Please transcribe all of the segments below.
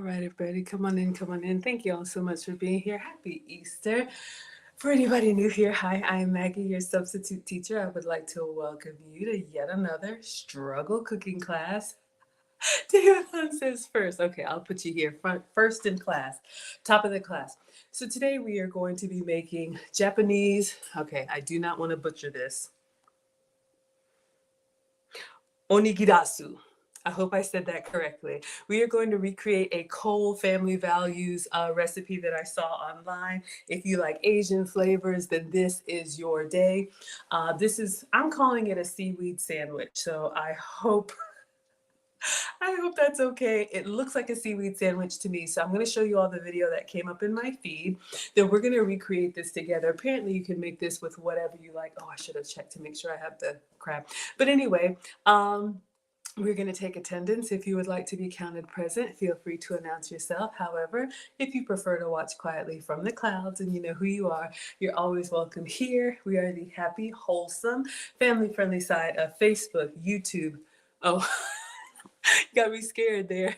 All right, everybody, come on in, come on in. Thank you all so much for being here. Happy Easter. For anybody new here, hi, I'm Maggie, your substitute teacher. I would like to welcome you to yet another struggle cooking class. David Hunt says first. Okay, I'll put you here front, first in class, top of the class. So today we are going to be making Japanese. Okay, I do not want to butcher this. Onigirazu. I hope I said that correctly. We are going to recreate a Cole Family Values recipe that I saw online. If you like Asian flavors, then this is your day. I'm calling it a seaweed sandwich. So I hope that's okay. It looks like a seaweed sandwich to me. So I'm going to show you all the video that came up in my feed. Then we're going to recreate this together. Apparently you can make this with whatever you like. Oh, I should have checked to make sure I have the crab. But anyway, we're going to take attendance. If you would like to be counted present, feel free to announce yourself. However, if you prefer to watch quietly from the clouds and you know who you are, you're always welcome here. We are the happy, wholesome, family-friendly side of Facebook, YouTube. Oh, got me scared there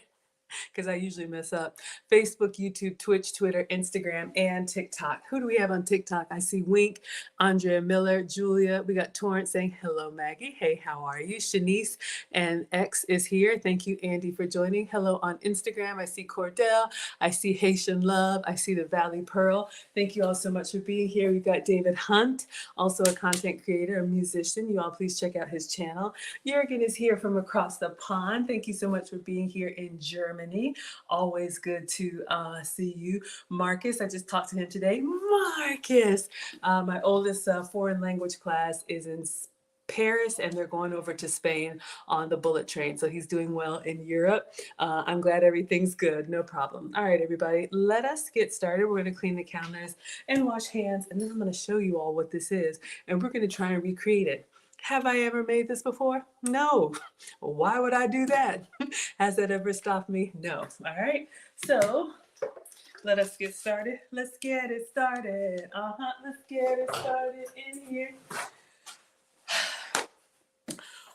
because I usually mess up. Facebook, YouTube, Twitch, Twitter, Instagram, and TikTok. Who do we have on TikTok? I see Wink, Andrea Miller, Julia. We got Torrance saying, hello, Maggie. Hey, how are you? Shanice and X is here. Thank you, Andy, for joining. Hello on Instagram. I see Cordell. I see Haitian Love. I see the Valley Pearl. Thank you all so much for being here. We've got David Hunt, also a content creator, a musician. You all please check out his channel. Jurgen is here from across the pond. Thank you so much for being here in Germany. Always good to see you. Marcus, I just talked to him today. Marcus, my oldest foreign language class is in Paris and they're going over to Spain on the bullet train. So he's doing well in Europe. I'm glad everything's good. No problem. All right, everybody, let us get started. We're going to clean the counters and wash hands. And then I'm going to show you all what this is. And we're going to try and recreate it. Have I ever made this before? No. Well, why would I do that? Has that ever stopped me? No. All right. So let us get started. Let's get it started. Let's get it started in here.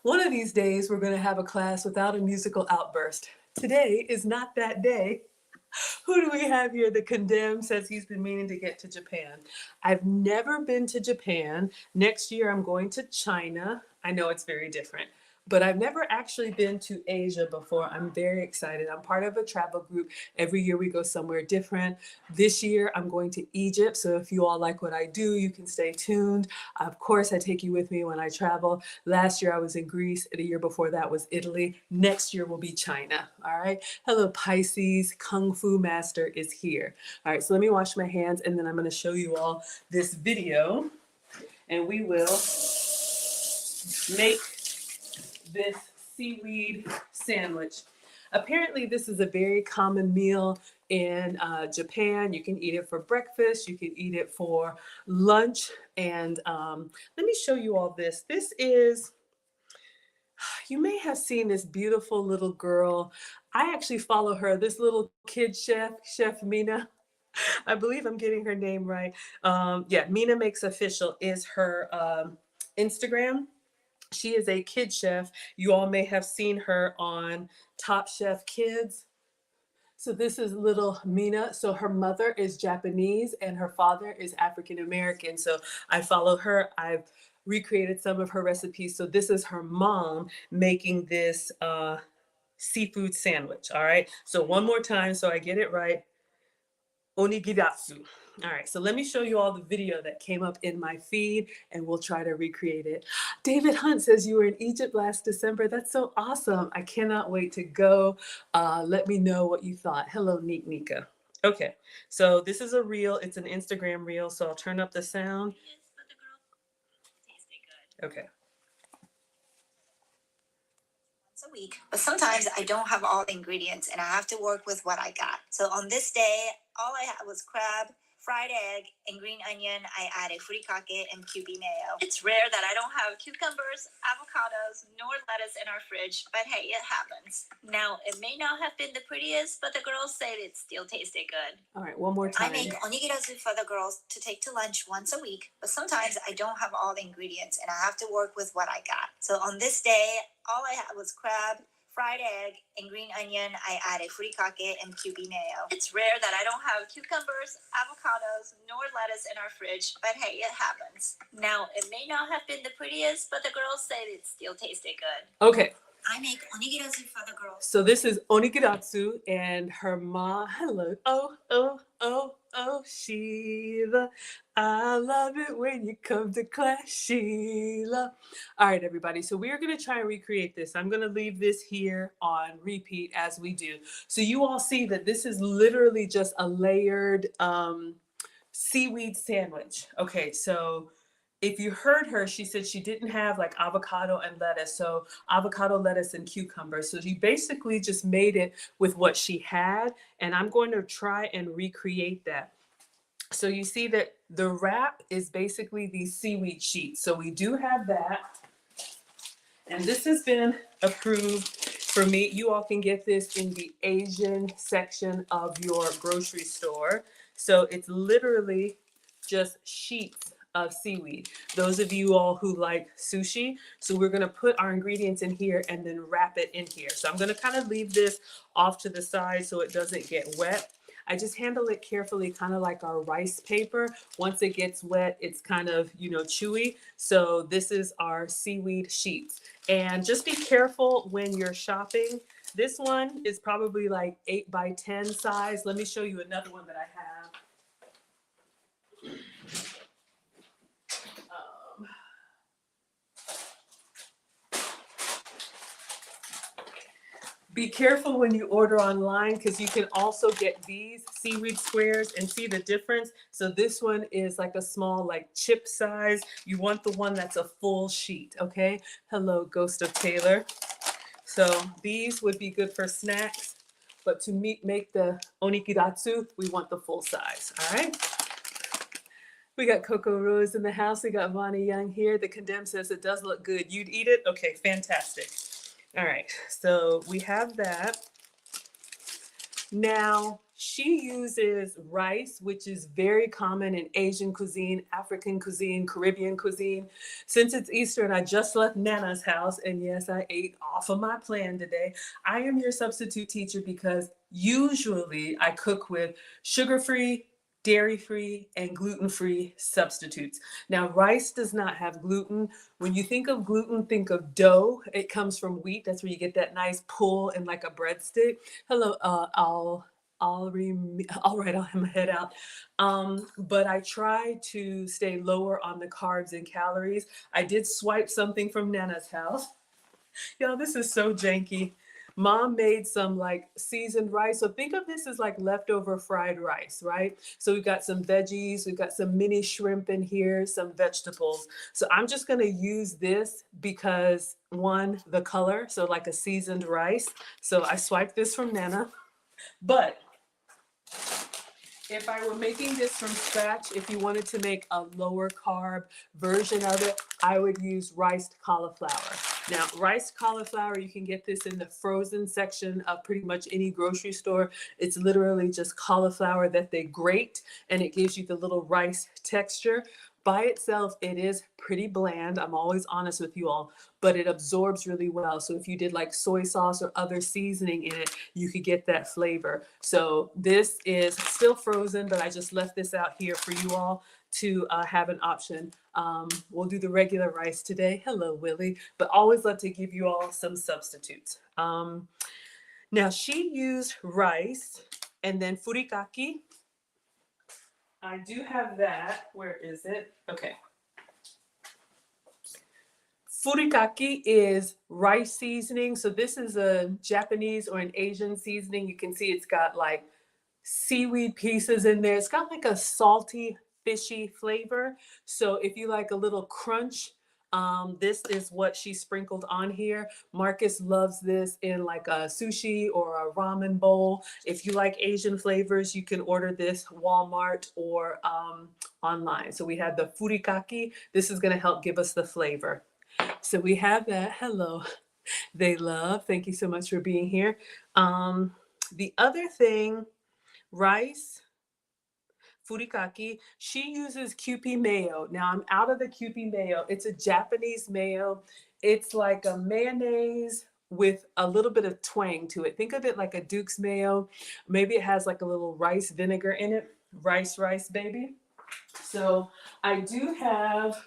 One of these days, we're going to have a class without a musical outburst. Today is not that day. Who do we have here? The Condemned says he's been meaning to get to Japan. I've never been to Japan. Next year, I'm going to China. I know it's very different, but I've never actually been to Asia before. I'm very excited. I'm part of a travel group. Every year we go somewhere different. This year, I'm going to Egypt. So if you all like what I do, you can stay tuned. Of course, I take you with me when I travel. Last year, I was in Greece. The year before that was Italy. Next year will be China. All right. Hello, Pisces. Kung Fu Master is here. All right. So let me wash my hands and then I'm going to show you all this video and we will make this seaweed sandwich. Apparently, this is a very common meal in Japan. You can eat it for breakfast. You can eat it for lunch. And let me show you all this. This is, you may have seen this beautiful little girl. I actually follow her, this little kid chef, Chef Mina. I believe I'm getting her name right. Yeah, Mina Makes Official is her Instagram. She is a kid chef. You all may have seen her on Top Chef Kids. So this is little Mina. So her mother is Japanese and her father is African American. So I follow her. I've recreated some of her recipes. So this is her mom making this seafood sandwich. All right. So one more time so I get it right. Onigirazu. All right, so let me show you all the video that came up in my feed and we'll try to recreate it. David Hunt says you were in Egypt last December. That's so awesome. I cannot wait to go. Let me know what you thought. Hello, Neat Nika. Okay, so this is a reel. It's an Instagram reel, so I'll turn up the sound. Okay. A week, but sometimes I don't have all the ingredients and I have to work with what I got. So on this day, all I had was crab, fried egg, and green onion. I added furikake and Kewpie mayo. It's rare that I don't have cucumbers, avocados, nor lettuce in our fridge, but hey, it happens. Now, it may not have been the prettiest, but the girls said it still tasted good. All right, one more time. I make onigirazu for the girls to take to lunch once a week, but sometimes I don't have all the ingredients and I have to work with what I got. So on this day, all I had was crab, fried egg, and green onion, I added furikake and Kewpie mayo. It's rare that I don't have cucumbers, avocados, nor lettuce in our fridge, but hey, it happens. Now, it may not have been the prettiest, but the girls said it still tasted good. Okay. I make onigirazu for the girls. So this is Onigirazu and her mom. Hello. Oh, Sheila. I love it when you come to class, Sheila. All right, everybody. So we are going to try and recreate this. I'm going to leave this here on repeat as we do. So you all see that this is literally just a layered seaweed sandwich. Okay, so if you heard her, she said she didn't have like avocado and lettuce. So avocado, lettuce, and cucumber. So she basically just made it with what she had. And I'm going to try and recreate that. So you see that the wrap is basically these seaweed sheets. So we do have that. And this has been approved for me. You all can get this in the Asian section of your grocery store. So it's literally just sheets of seaweed. Those of you all who like sushi, so we're gonna put our ingredients in here and then wrap it in here. So I'm gonna kind of leave this off to the side so it doesn't get wet. I just handle it carefully, kind of like our rice paper. Once it gets wet, it's kind of, chewy. So this is our seaweed sheets. And just be careful when you're shopping. This one is probably like 8 by 10 size. Let me show you another one that I have. Be careful when you order online because you can also get these seaweed squares and see the difference. So this one is like a small, like chip size. You want the one that's a full sheet, okay? Hello, Ghost of Taylor. So these would be good for snacks, but to make the onigirazu, we want the full size, all right? We got Coco Rose in the house. We got Vonnie Young here. The Condemn says it does look good. You'd eat it? Okay, fantastic. All right, so we have that. Now, she uses rice, which is very common in Asian cuisine, African cuisine, Caribbean cuisine. Since it's Easter and I just left Nana's house, and yes, I ate off of my plan today, I am your substitute teacher because usually I cook with sugar-free, dairy-free, and gluten-free substitutes. Now, rice does not have gluten. When you think of gluten, think of dough. It comes from wheat. That's where you get that nice pull and like a breadstick. Hello, I'll right, I'll have my head out. But I try to stay lower on the carbs and calories. I did swipe something from Nana's house. Y'all, this is so janky. Mom made some like seasoned rice. So think of this as like leftover fried rice, right? So we've got some veggies, we've got some mini shrimp in here, some vegetables. So I'm just gonna use this because one, the color, so like a seasoned rice. So I swiped this from Nana. But if I were making this from scratch, if you wanted to make a lower carb version of it, I would use riced cauliflower. Now, riced cauliflower, you can get this in the frozen section of pretty much any grocery store. It's literally just cauliflower that they grate, and it gives you the little rice texture. By itself, it is pretty bland. I'm always honest with you all, but it absorbs really well. So if you did like soy sauce or other seasoning in it, you could get that flavor. So this is still frozen, but I just left this out here for you all to have an option. We'll do the regular rice today. Hello, Willie, but always love to give you all some substitutes. Now she used rice and then furikake. I do have that. Where is it? Okay. Furikake is rice seasoning. So this is a Japanese or an Asian seasoning. You can see it's got like seaweed pieces in there. It's got like a salty, fishy flavor. So if you like a little crunch, this is what she sprinkled on here. Marcus loves this in like a sushi or a ramen bowl. If you like Asian flavors, you can order this Walmart or online. So we have the furikake. This is going to help give us the flavor. So we have that. Hello, they love. Thank you so much for being here. The other thing, rice, furikake, she uses Kewpie mayo. Now I'm out of the Kewpie mayo. It's a Japanese mayo. It's like a mayonnaise with a little bit of twang to it. Think of it like a Duke's mayo. Maybe it has like a little rice vinegar in it. Rice, baby. So I do have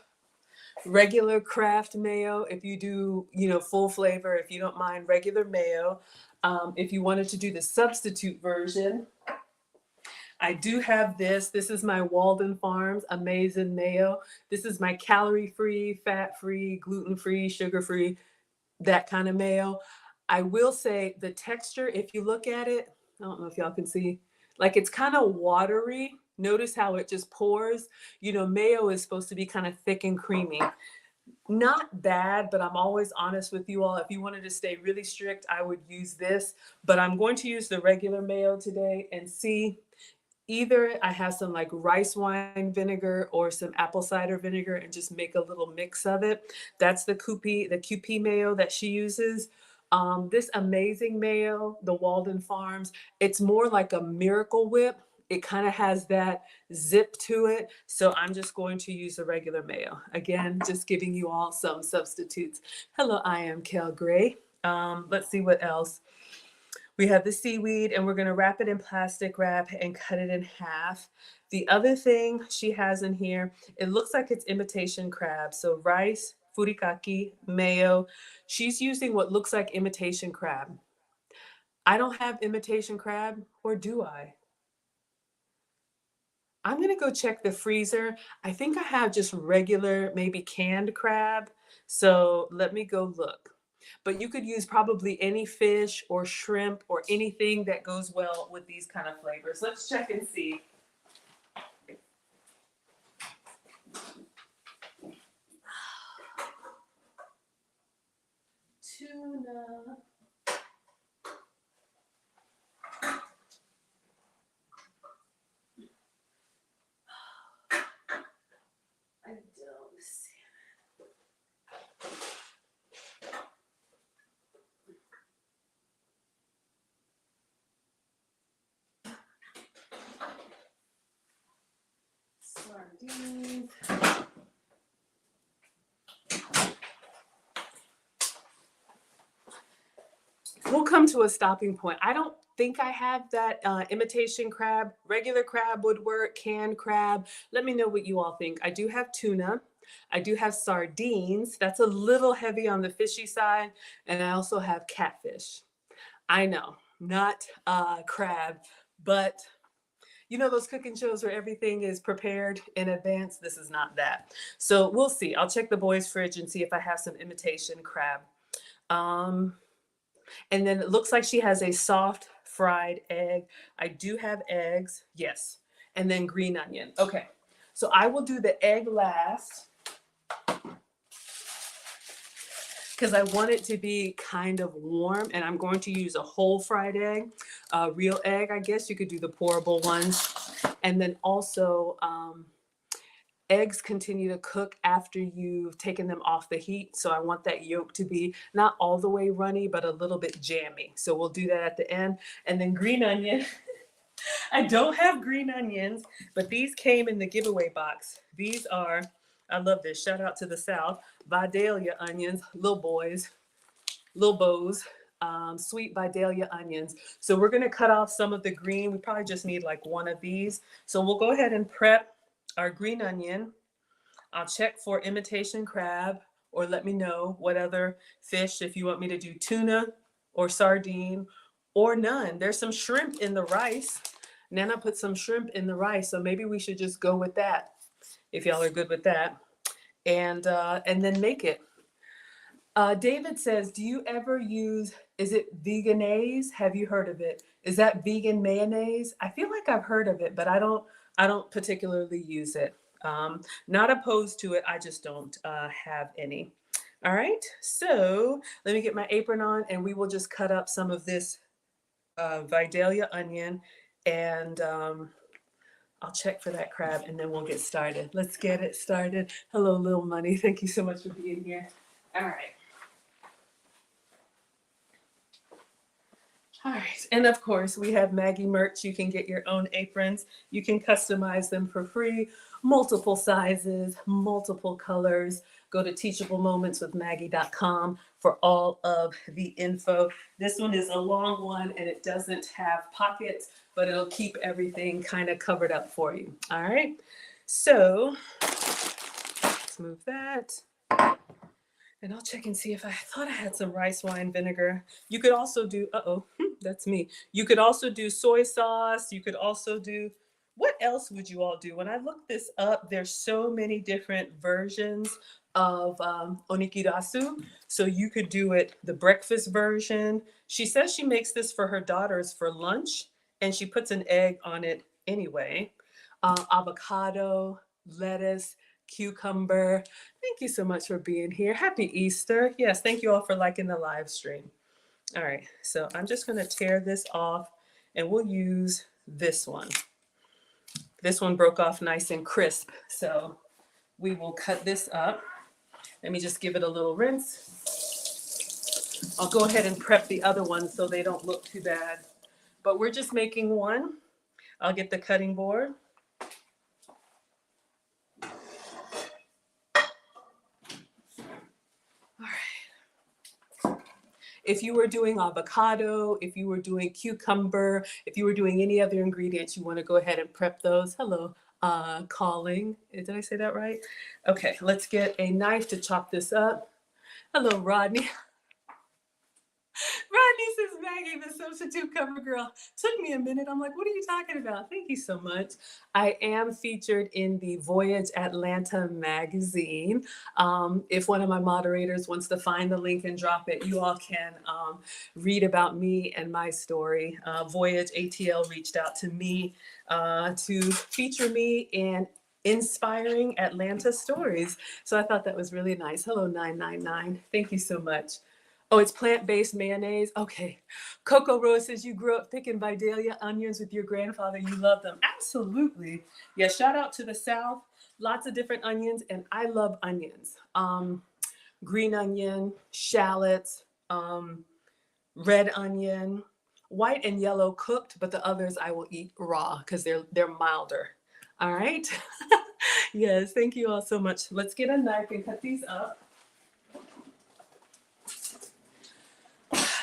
regular Kraft mayo. If you do, full flavor, if you don't mind regular mayo. If you wanted to do the substitute version, I do have this. This is my Walden Farms Amazing Mayo. This is my calorie-free, fat-free, gluten-free, sugar-free, that kind of mayo. I will say the texture, if you look at it, I don't know if y'all can see, like it's kind of watery. Notice how it just pours. Mayo is supposed to be kind of thick and creamy. Not bad, but I'm always honest with you all. If you wanted to stay really strict, I would use this, but I'm going to use the regular mayo today and see. Either I have some like rice wine vinegar or some apple cider vinegar and just make a little mix of it. That's the QP mayo that she uses. This amazing mayo, the Walden Farms, it's more like a Miracle Whip. It kind of has that zip to it. So I'm just going to use the regular mayo. Again, just giving you all some substitutes. Hello, I am Kel Gray. Let's see what else. We have the seaweed, and we're going to wrap it in plastic wrap and cut it in half. The other thing she has in here, it looks like it's imitation crab. So rice, furikake, mayo. She's using what looks like imitation crab. I don't have imitation crab, or do I? I'm going to go check the freezer. I think I have just regular, maybe canned crab. So let me go look. But you could use probably any fish or shrimp or anything that goes well with these kind of flavors. Let's check and see. Tuna. I don't see sardines. We'll come to a stopping point. I don't think I have that imitation crab. Regular crab would work, canned crab. Let me know what you all think. I do have tuna. I do have sardines. That's a little heavy on the fishy side. And I also have catfish. I know, not crab, but those cooking shows where everything is prepared in advance. This is not that. So we'll see. I'll check the boys' fridge and see if I have some imitation crab. And then it looks like she has a soft fried egg. I do have eggs. Yes. And then green onion. Okay. So I will do the egg last because I want it to be kind of warm, and I'm going to use a whole fried egg, real egg. I guess you could do the pourable ones. And then also, eggs continue to cook after you've taken them off the heat. So I want that yolk to be not all the way runny, but a little bit jammy. So we'll do that at the end. And then green onion. I don't have green onions, but these came in the giveaway box. These are, I love this. Shout out to the South. Vidalia onions, little boys, little bows. Sweet Vidalia onions. So we're going to cut off some of the green. We probably just need like one of these. So we'll go ahead and prep our green onion. I'll check for imitation crab, or let me know what other fish, if you want me to do tuna or sardine or none. There's some shrimp in the rice. Nana put some shrimp in the rice, so maybe we should just go with that, if y'all are good with that. And then make it. David says, do you ever use, is it veganaise? Have you heard of it? Is that vegan mayonnaise? I feel like I've heard of it, but I don't particularly use it. Not opposed to it. I just don't have any. All right. So let me get my apron on, and we will just cut up some of this Vidalia onion, and I'll check for that crab, and then we'll get started. Let's get it started. Hello, Lil Money. Thank you so much for being here. All right. All right. And of course, we have Maggie merch. You can get your own aprons. You can customize them for free, multiple sizes, multiple colors. Go to teachablemomentswithmaggie.com for all of the info. This one is a long one and it doesn't have pockets, but it'll keep everything kind of covered up for you. All right. So let's move that. And I'll check and see if I thought I had some rice wine vinegar. You could also do, that's me. You could also do soy sauce. You could also do, what else would you all do? When I looked this up, there's so many different versions of Onigirazu. So you could do it the breakfast version. She says she makes this for her daughters for lunch and she puts an egg on it anyway. Avocado, lettuce, cucumber. Thank you so much for being here. Happy Easter. Yes, thank you all for liking the live stream. All right, so I'm just going to tear this off and we'll use this one. This one broke off nice and crisp, so we will cut this up. Let me just give it a little rinse. I'll go ahead and prep the other ones so they don't look too bad. But we're just making one. I'll get the cutting board. If you were doing avocado, if you were doing cucumber, if you were doing any other ingredients, you want to go ahead and prep those. Hello, calling. Did I say that right? Okay, let's get a knife to chop this up. Hello, Rodney. Rodney says, Maggie, the substitute cover girl. Took me a minute. I'm like, what are you talking about? Thank you so much. I am featured in the Voyage Atlanta magazine. If one of my moderators wants to find the link and drop it, you all can read about me and my story. Voyage ATL reached out to me to feature me in inspiring Atlanta stories. So I thought that was really nice. Hello, 999. Thank you so much. Oh, it's plant-based mayonnaise. Okay. Coco Rose says you grew up picking Vidalia onions with your grandfather. You love them. Absolutely. Yeah, shout out to the South. Lots of different onions, and I love onions. Green onion, shallots, red onion, white and yellow cooked, but the others I will eat raw because they're milder. All right. Yes, thank you all so much. Let's get a knife and cut these up.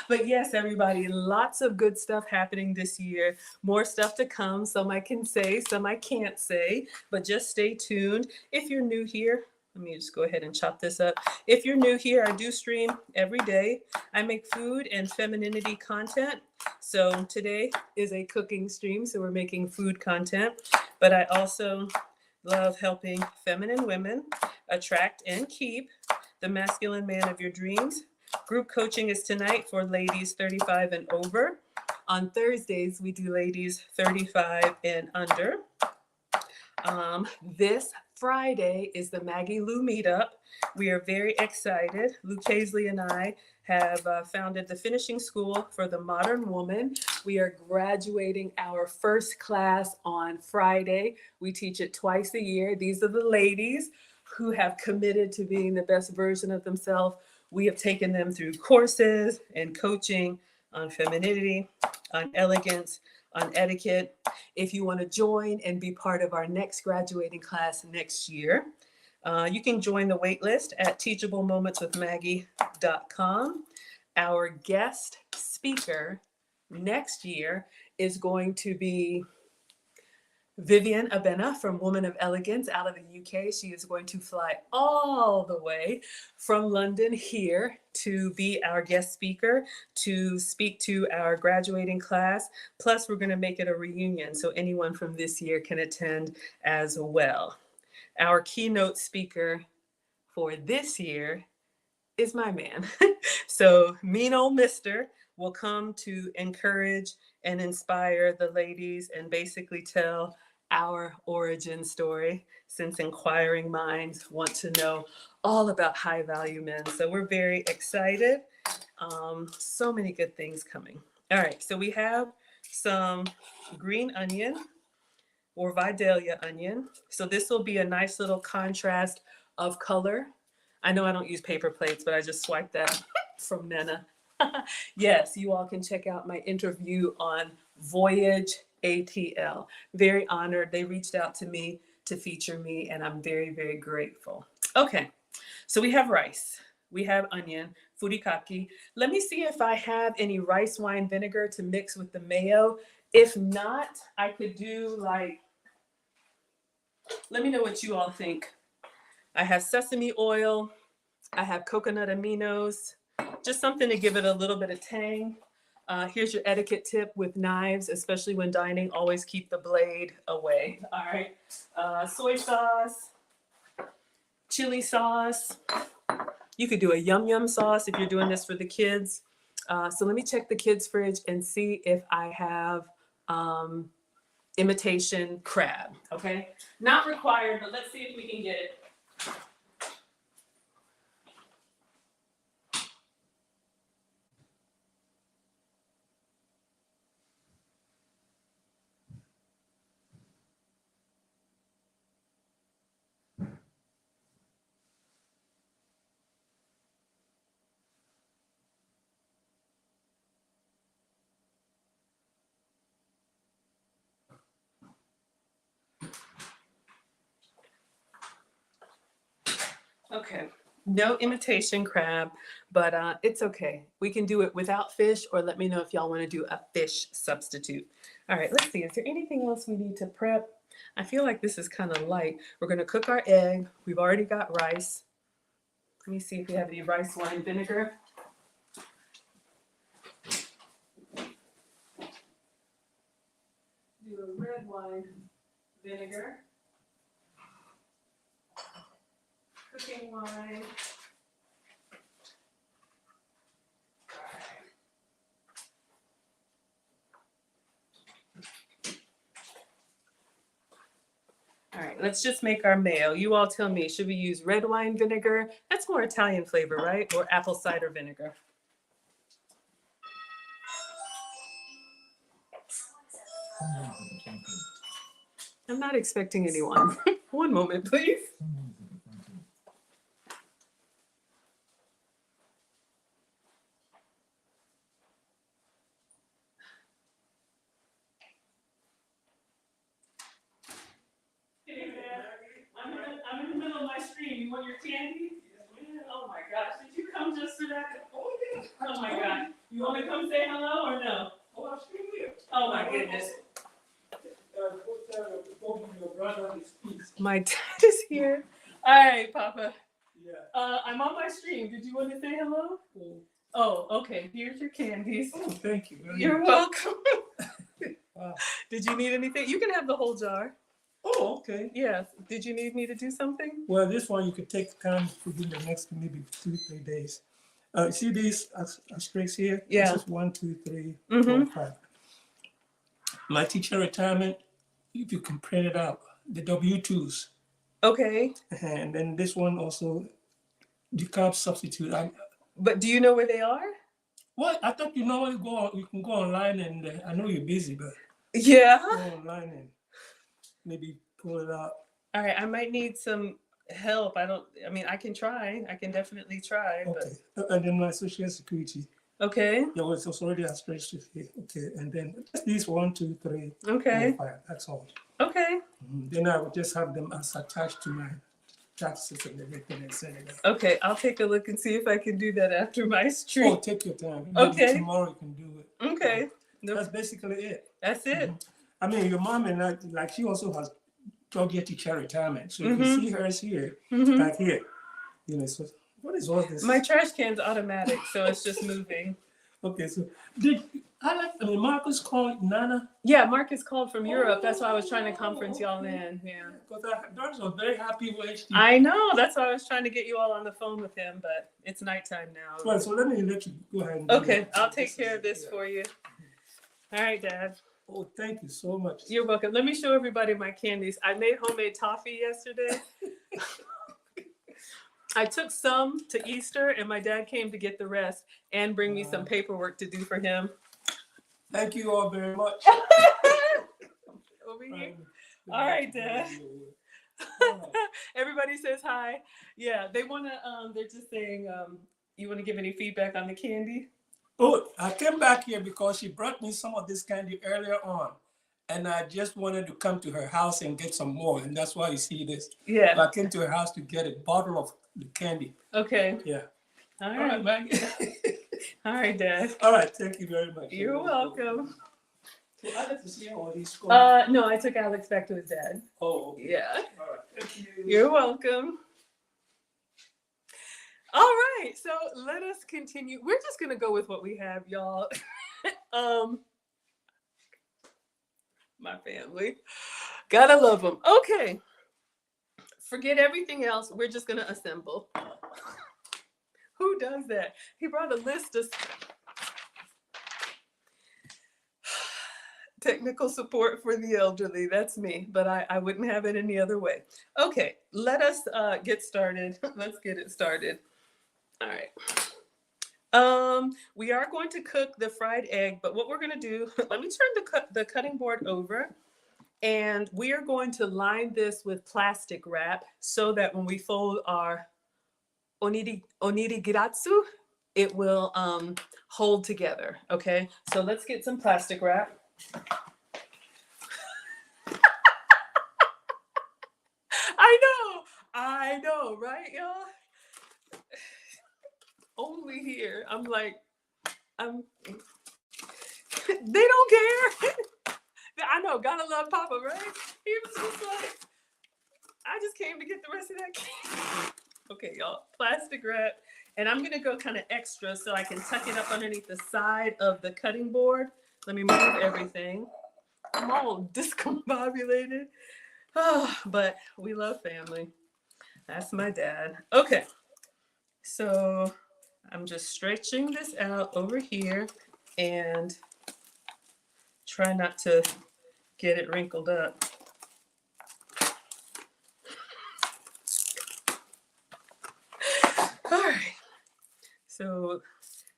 But yes, everybody, lots of good stuff happening this year. More stuff to come. Some I can say, some I can't say, but just stay tuned. If you're new here, let me just go ahead and chop this up. If you're new here, I do stream every day. I make food and femininity content. So today is a cooking stream, so we're making food content. But I also love helping feminine women attract and keep the masculine man of your dreams. Group coaching is tonight for ladies 35 and over. On Thursdays, we do ladies 35 and under. This Friday is the Maggie Lou meetup. We are very excited. Lou Paisley and I have founded the finishing school for the modern woman. We are graduating our first class on Friday. We teach it twice a year. These are the ladies who have committed to being the best version of themselves. We have taken them through courses and coaching on femininity, on elegance, on etiquette. If you want to join and be part of our next graduating class next year, you can join the waitlist at teachablemomentswithmaggie.com. Our guest speaker next year is going to be Vivian Abena from Woman of Elegance out of the UK. She is going to fly all the way from London here to be our guest speaker, to speak to our graduating class. Plus, we're going to make it a reunion so anyone from this year can attend as well. Our keynote speaker for this year is my man. So mean old mister will come to encourage and inspire the ladies and basically tell our origin story, since inquiring minds want to know all about high value men. So we're very excited. So many good things coming. All right, so we have some green onion or Vidalia onion. So this will be a nice little contrast of color. I know I don't use paper plates, but I just swiped that from Nena. Yes, you all can check out my interview on Voyage ATL. Very honored. They reached out to me to feature me, and I'm very, very grateful. Okay, so we have rice, we have onion, furikake. Let me see if I have any rice wine vinegar to mix with the mayo. If not, I could do like, let me know what you all think. I have sesame oil, I have coconut aminos, just something to give it a little bit of tang. Here's your etiquette tip with knives, especially when dining, always keep the blade away. All right. Soy sauce, chili sauce. You could do a yum yum sauce if you're doing this for the kids. So let me check the kids' fridge and see if I have imitation crab. Okay. Not required, but let's see if we can get it. Okay. No imitation crab, but it's okay. We can do it without fish, or let me know if y'all want to do a fish substitute. All right, let's see. Is there anything else we need to prep? I feel like this is kind of light. We're going to cook our egg. We've already got rice. Let me see if we have any rice wine vinegar. Do a red wine vinegar. Cooking wine. All right, let's just make our mayo. You all tell me, should we use red wine vinegar? That's more Italian flavor, right? Or apple cider vinegar? I'm not expecting anyone. One moment, please. Hey, man. I'm in the middle of my stream. You want your candy? Oh my gosh, did you come just for that? Oh my god. You want to come say hello or no? Oh my goodness. My dad is here. All right, Papa. I'm on my stream. Did you want to say hello? Oh, okay. Here's your candies. Oh, thank you. You're welcome. Wow. Did you need anything? You can have the whole jar. Oh, okay. Yes. Did you need me to do something? Well, this one you could take time within the next maybe 2-3 days. See these asterisks here? Yeah. This is 1, 2, 3, Mhm. 4, 5. My teacher retirement, if you can print it out, the W-2s. Okay. And then this one also, the carb substitute. But do you know where they are? Well, I thought you know you can go online and I know you're busy, but Yeah. go online and maybe pull it out. All right. I might need some help. I mean, I can try. I can definitely try. Okay. And then my social security. But okay. Yeah, well, it's already a spreadsheet here. Okay. And then these 1, 2, 3, Okay. 4, 5. That's all. Okay. Then I would just have them as attached to my taxes and everything and send it out. Okay. I'll take a look and see if I can do that after my stream. Oh, take your time. Maybe Okay. tomorrow you can do it. Okay. That's basically it. That's it. I mean, your mom and I, like she also has drug teacher retirement. So if you see hers here, like here, you know, so what is all this? My trash can's automatic, so it's just moving. Okay, so Marcus called Nana? Yeah, Marcus called from Europe. That's why I was trying to conference y'all in. Yeah. Because our daughters are very happy with HD. I know. That's why I was trying to get you all on the phone with him, but it's nighttime now. Well, so let you go ahead and do Okay, that. I'll take care of this for you. All right, Dad. Oh, thank you so much. You're welcome. Let me show everybody my candies. I made homemade toffee yesterday. I took some to Easter, and my dad came to get the rest and bring me some paperwork to do for him. Thank you all very much. Over here. All right, Dad. Everybody says hi. Yeah, they want to, they're just saying, you want to give any feedback on the candy? Oh, I came back here because she brought me some of this candy earlier on. And I just wanted to come to her house and get some more. And that's why you see this. Yeah. So I came to her house to get a bottle of the candy. Okay. Yeah. All All right, right. Maggie. All right, Dad. All right. Thank you very much. You're welcome. So I get to see all these. No, I took Alex back to his dad. Oh, okay. Yeah. All right. Thank you. You're welcome. All right, so let us continue. We're just gonna go with what we have, y'all. My family, gotta love them. Okay, forget everything else. We're just gonna assemble. Who does that? He brought a list of technical support for the elderly. That's me, but I wouldn't have it any other way. Okay, let us get started. Let's get it started. All right. We are going to cook the fried egg, but what we're going to do, let me turn the cutting board over, and we are going to line this with plastic wrap so that when we fold our onigirazu, it will hold together. Okay, so let's get some plastic wrap. I know, right, y'all? Only here, I'm like, they don't care. I know, gotta love Papa, right? He was just like, I just came to get the rest of that cake. Okay, y'all, plastic wrap. And I'm gonna go kind of extra so I can tuck it up underneath the side of the cutting board. Let me move everything. I'm all discombobulated. Oh, but we love family. That's my dad. Okay, so I'm just stretching this out over here and try not to get it wrinkled up. All right, so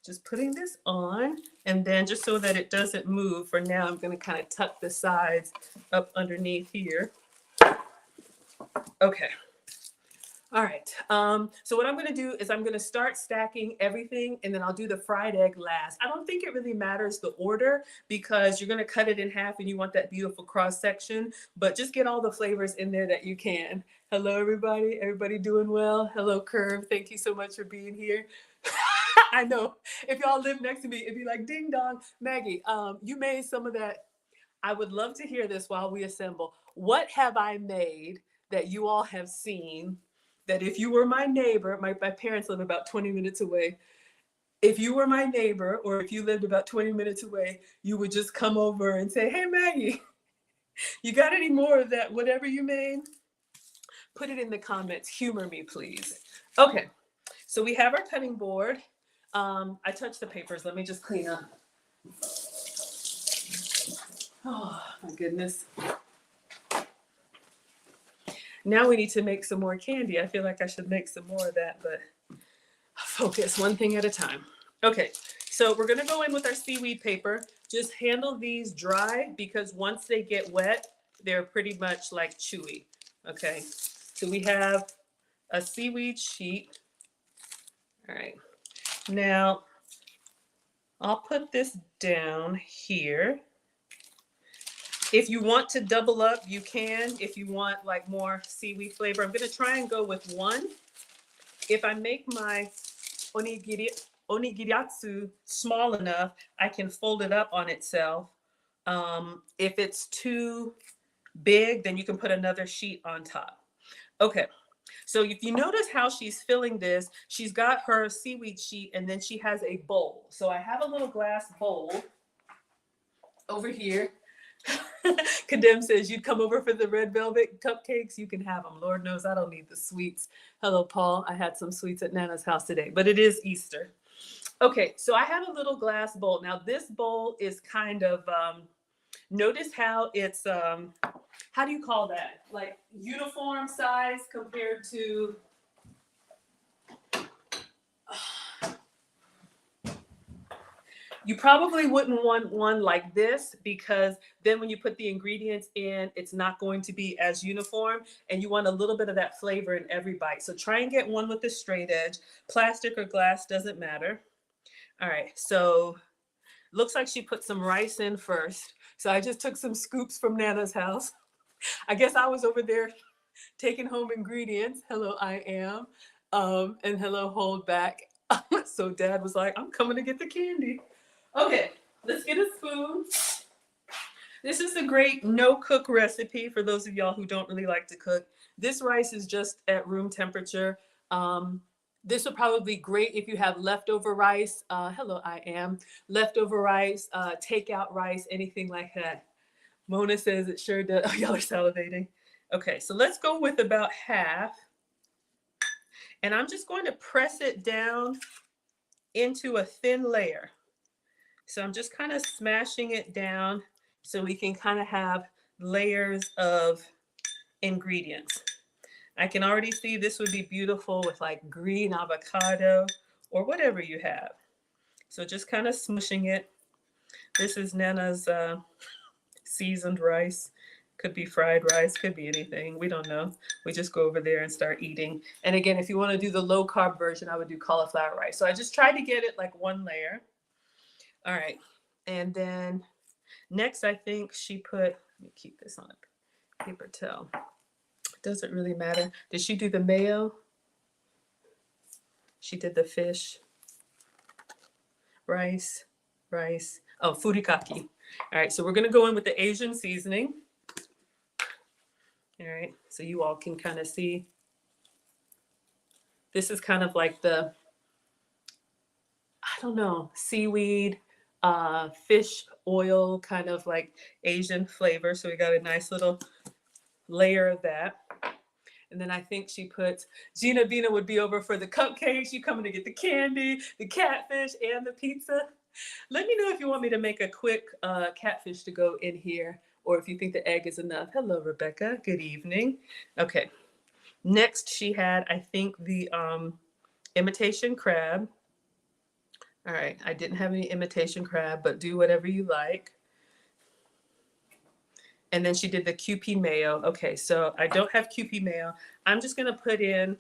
just putting this on, and then just so that it doesn't move, for now I'm going to kind of tuck the sides up underneath here. Okay. All right. So what I'm going to do is I'm going to start stacking everything, and then I'll do the fried egg last. I don't think it really matters the order because you're going to cut it in half and you want that beautiful cross section, but just get all the flavors in there that you can. Hello, everybody. Everybody doing well? Hello, Curve. Thank you so much for being here. I know if y'all live next to me, it'd be like ding dong. Maggie, you made some of that. I would love to hear this while we assemble. What have I made that you all have seen that if you were my neighbor, my parents live about 20 minutes away. If you were my neighbor or if you lived about 20 minutes away, you would just come over and say, hey, Maggie, you got any more of that, whatever you made? Put it in the comments. Humor me, please. Okay, so we have our cutting board. I touched the papers. Let me just clean up. Oh, my goodness. Now we need to make some more candy. I feel like I should make some more of that, but focus one thing at a time. Okay, so we're gonna go in with our seaweed paper. Just handle these dry because once they get wet, they're pretty much like chewy. Okay, so we have a seaweed sheet. All right, now I'll put this down here. If you want to double up, you can. If you want like more seaweed flavor, I'm gonna try and go with one. If I make my onigirazu small enough, I can fold it up on itself. If it's too big, then you can put another sheet on top. Okay, so if you notice how she's filling this, she's got her seaweed sheet and then she has a bowl. So I have a little glass bowl over here. Kadem says you'd come over for the red velvet cupcakes. You can have them. Lord knows I don't need the sweets. Hello, Paul. I had some sweets at Nana's house today, but it is Easter. Okay, so I have a little glass bowl. Now this bowl is kind of, notice how it's, how do you call that? Like uniform size compared to, you probably wouldn't want one like this because then when you put the ingredients in, it's not going to be as uniform and you want a little bit of that flavor in every bite. So try and get one with a straight edge. Plastic or glass doesn't matter. All right, so looks like she put some rice in first. So I just took some scoops from Nana's house. I guess I was over there taking home ingredients. Hello, I am. And hello, hold back. So Dad was like, I'm coming to get the candy. Okay, let's get a spoon. This is a great no-cook recipe for those of y'all who don't really like to cook. This rice is just at room temperature. This would probably be great if you have leftover rice. Hello, I am. Leftover rice, takeout rice, anything like that. Mona says it sure does. Oh, y'all are salivating. Okay, so let's go with about half. And I'm just going to press it down into a thin layer. So I'm just kind of smashing it down so we can kind of have layers of ingredients. I can already see this would be beautiful with like green avocado or whatever you have. So just kind of smushing it. This is Nana's seasoned rice. Could be fried rice, could be anything. We don't know. We just go over there and start eating. And again, if you want to do the low carb version, I would do cauliflower rice. So I just tried to get it like one layer. All right. And then next, I think she put, let me keep this on a paper towel. Doesn't really matter. Did she do the mayo? She did the fish, rice. Oh, furikake. All right, so we're gonna go in with the Asian seasoning. All right, so you all can kind of see. This is kind of like the, I don't know, seaweed, fish oil, kind of like Asian flavor. So we got a nice little layer of that. And then I think she puts, Gina Bina would be over for the cupcakes. You coming to get the candy, the catfish, and the pizza. Let me know if you want me to make a quick catfish to go in here, or if you think the egg is enough. Hello, Rebecca. Good evening. Okay. Next, she had, I think, the imitation crab. All right. I didn't have any imitation crab, but do whatever you like. And then she did the QP mayo. Okay, so I don't have QP mayo. I'm just gonna put in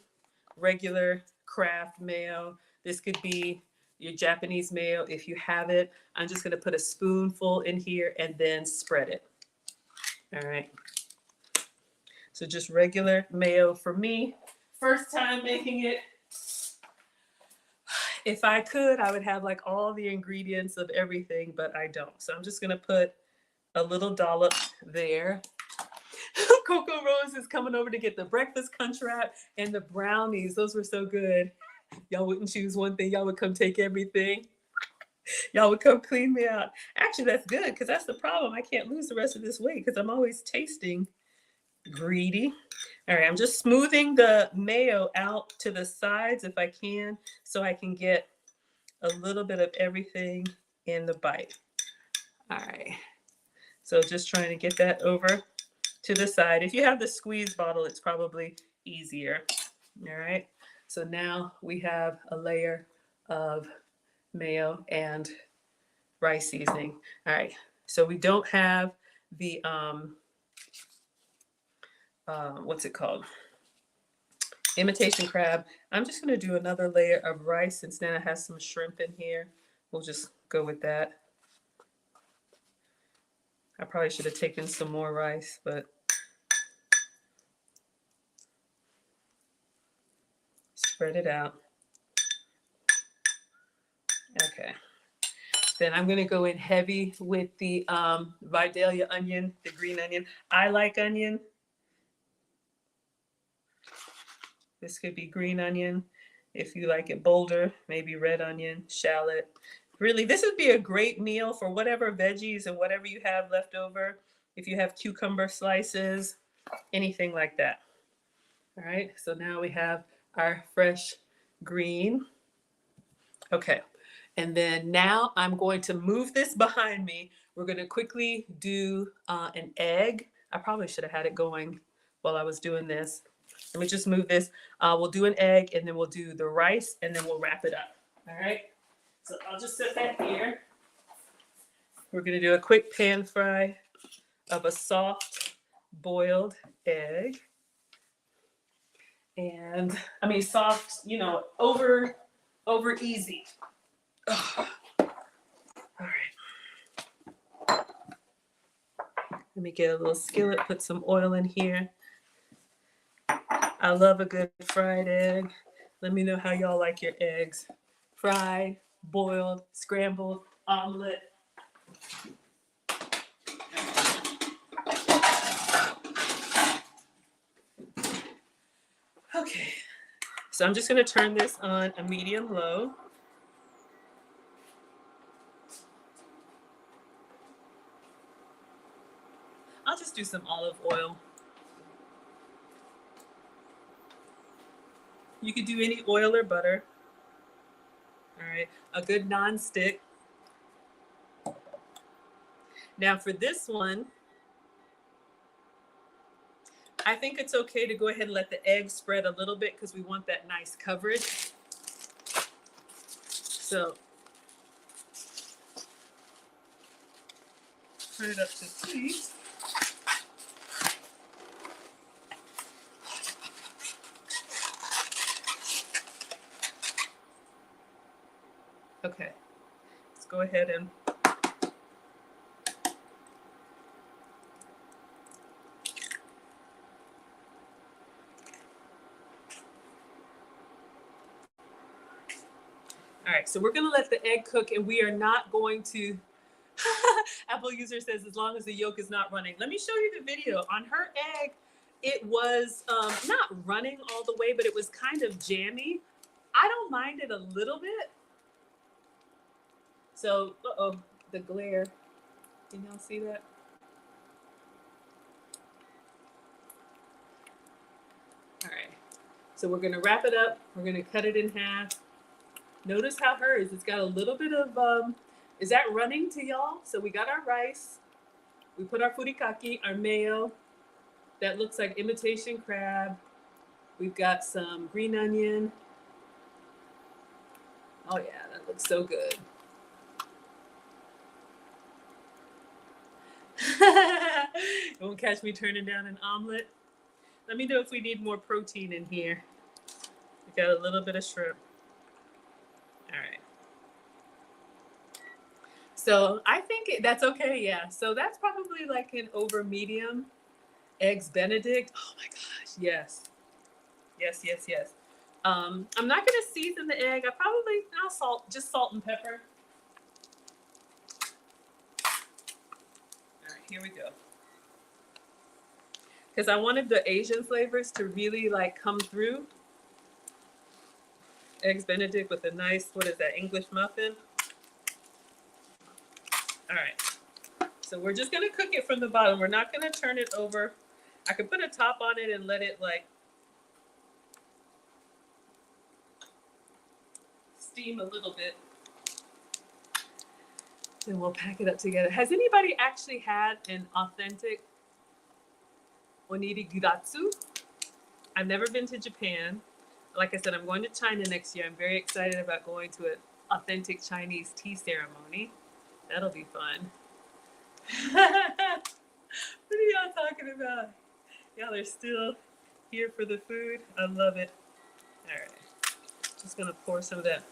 regular Kraft mayo. This could be your Japanese mayo if you have it. I'm just gonna put a spoonful in here and then spread it. All right. So just regular mayo for me. First time making it. If I could, I would have like all the ingredients of everything, but I don't. So I'm just gonna put a little dollop there. Coco Rose is coming over to get the breakfast crunch wrap and the brownies. Those were so good. Y'all wouldn't choose one thing. Y'all would come take everything. Y'all would come clean me out. Actually, that's good because that's the problem. I can't lose the rest of this weight because I'm always tasting greedy. All right, I'm just smoothing the mayo out to the sides if I can so I can get a little bit of everything in the bite. All right. So just trying to get that over to the side. If you have the squeeze bottle, it's probably easier. All right. So now we have a layer of mayo and rice seasoning. All right. So we don't have the, what's it called? Imitation crab. I'm just going to do another layer of rice since Nana has some shrimp in here. We'll just go with that. I probably should have taken some more rice, but spread it out. Okay. Then I'm gonna go in heavy with the Vidalia onion, the green onion. I like onion. This could be green onion. If you like it bolder, maybe red onion, shallot. Really, this would be a great meal for whatever veggies and whatever you have left over. If you have cucumber slices, anything like that. All right, so now we have our fresh green. Okay, and then now I'm going to move this behind me. We're gonna quickly do an egg. I probably should have had it going while I was doing this. Let me just move this. We'll do an egg and then we'll do the rice and then we'll wrap it up. All right, so I'll just set that here. We're gonna do a quick pan fry of a soft boiled egg. And I mean soft, you know, over easy. All right. Let me get a little skillet, put some oil in here. I love a good fried egg. Let me know how y'all like your eggs. Fried, boiled, scrambled, omelet. Okay, so I'm just gonna turn this on a medium low. I'll just do some olive oil. You could do any oil or butter. All right, a good non-stick. Now for this one, I think it's okay to go ahead and let the egg spread a little bit because we want that nice coverage. So turn it up to 3. Okay, let's go ahead and all right, so we're gonna let the egg cook and we are not going to, Apple user says, as long as the yolk is not running. Let me show you the video. On her egg, it was not running all the way, but it was kind of jammy. I don't mind it a little bit. So, the glare. Can y'all see that? All right, so we're gonna wrap it up. We're gonna cut it in half. Notice how hers, it's got a little bit of, is that running to y'all? So we got our rice. We put our furikake, our mayo. That looks like imitation crab. We've got some green onion. Oh yeah, that looks so good. You won't catch me turning down an omelet. Let me know if we need more protein in here. We got a little bit of shrimp. All right. So I think that's okay, yeah. So that's probably like an over medium. Eggs Benedict. Oh my gosh, yes. Yes, yes, yes. I'm not gonna season the egg. I'll salt, just salt and pepper. All right, here we go. Because I wanted the Asian flavors to really like come through. Eggs Benedict with a nice, what is that, English muffin? All right. So we're just gonna cook it from the bottom. We're not gonna turn it over. I could put a top on it and let it like steam a little bit. Then we'll pack it up together. Has anybody actually had an authentic Onigirazu? I've never been to Japan. Like I said, I'm going to China next year. I'm very excited about going to an authentic Chinese tea ceremony. That'll be fun. What are y'all talking about? Y'all are still here for the food. I love it. All right. Just gonna pour some of that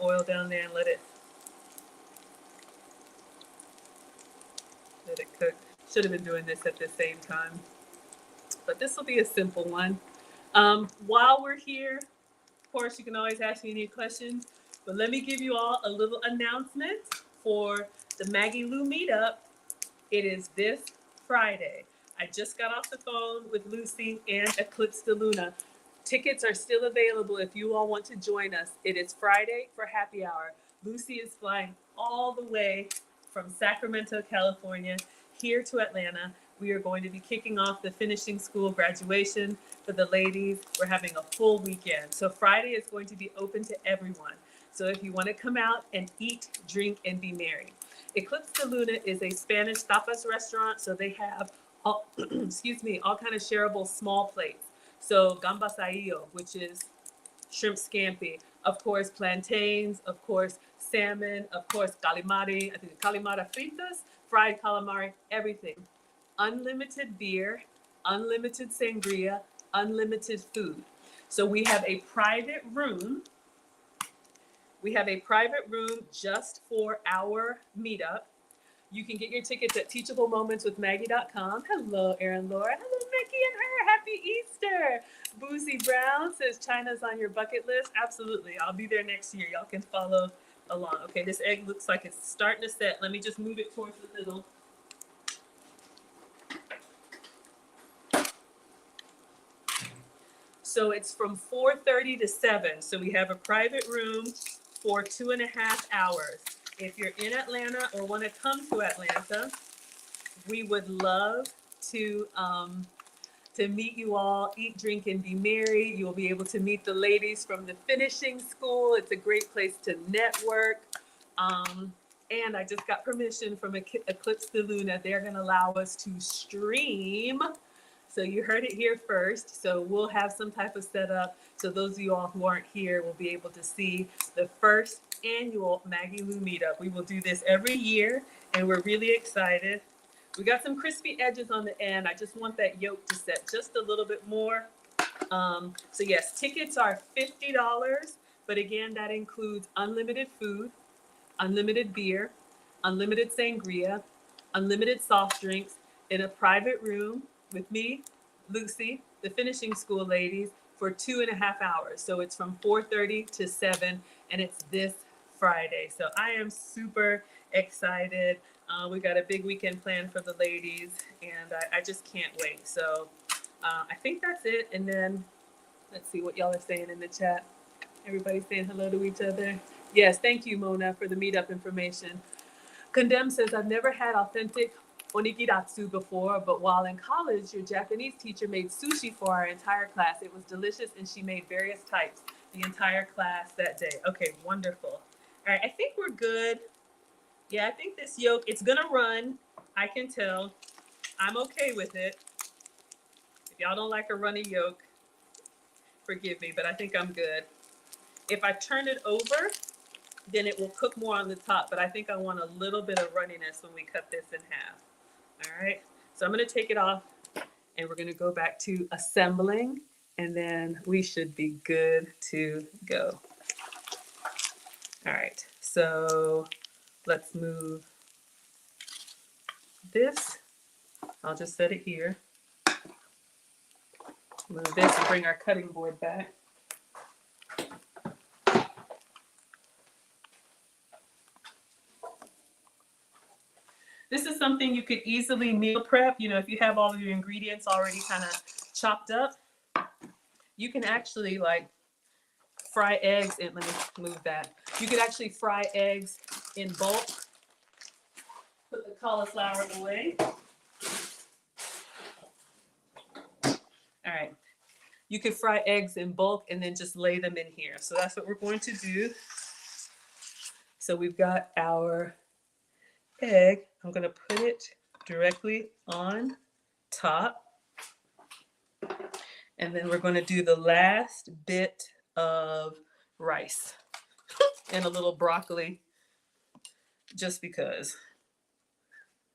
oil down there and let it cook. Should have been doing this at the same time. But this will be a simple one. While we're here, of course, you can always ask me any questions. But let me give you all a little announcement for the Maggie Lou meetup. It is this Friday. I just got off the phone with Lucy and Eclipse de Luna. Tickets are still available if you all want to join us. It is Friday for happy hour. Lucy is flying all the way from Sacramento, California, here to Atlanta. We are going to be kicking off the finishing school graduation for the ladies. We're having a full weekend. So Friday is going to be open to everyone. So if you want to come out and eat, drink, and be merry. Eclipse de Luna is a Spanish tapas restaurant, so they have all, excuse me, all kind of shareable small plates. So gambas ahillo, which is shrimp scampi, of course plantains, of course salmon, of course calamari, I think calamari fritas, fried calamari, everything. Unlimited beer, unlimited sangria, unlimited food. So we have a private room We have a private room just for our meetup. You can get your tickets at teachablemoments.com. Hello, Erin Laura. Hello, Mickey and her. Happy Easter. Boozy Brown says China's on your bucket list. Absolutely. I'll be there next year. Y'all can follow along. Okay, this egg looks like it's starting to set. Let me just move it towards the middle. So it's from 4:30 to 7. So we have a private room for 2.5 hours. If you're in Atlanta or want to come to Atlanta, we would love to meet you all, eat, drink, and be merry. You'll be able to meet the ladies from the finishing school. It's a great place to network. And I just got permission from Eclipse de Luna. They're going to allow us to stream. So you heard it here first. So we'll have some type of setup. So those of you all who aren't here will be able to see the first annual Maggie Lou meetup. We will do this every year, and we're really excited. We got some crispy edges on the end. I just want that yolk to set just a little bit more. So yes, tickets are $50, but again, that includes unlimited food, unlimited beer, unlimited sangria, unlimited soft drinks in a private room with me, Lucy, the finishing school ladies, for 2.5 hours. So it's from 4:30 to 7, and it's this Friday. So I am super excited. We got a big weekend planned for the ladies, and I just can't wait. So I think that's it. And then let's see what y'all are saying in the chat. Everybody saying hello to each other. Yes, thank you, Mona, for the meetup information. Condemn says, I've never had authentic Onigirazu before, but while in college, your Japanese teacher made sushi for our entire class. It was delicious, and she made various types the entire class that day. Okay, wonderful. All right, I think we're good. Yeah, I think this yolk, it's gonna run. I can tell. I'm okay with it. If y'all don't like a runny yolk, forgive me, but I think I'm good. If I turn it over, then it will cook more on the top, but I think I want a little bit of runniness when we cut this in half. All right, so I'm gonna take it off, and we're gonna go back to assembling, and then we should be good to go. All right, so let's move this. I'll just set it here. Move this and bring our cutting board back. This is something you could easily meal prep. You know, if you have all of your ingredients already kind of chopped up, you can actually like fry eggs. And let me move that. You could actually fry eggs in bulk. Put the cauliflower away. All right. You could fry eggs in bulk and then just lay them in here. So that's what we're going to do. So we've got our egg. I'm going to put it directly on top. And then we're going to do the last bit of rice and a little broccoli just because.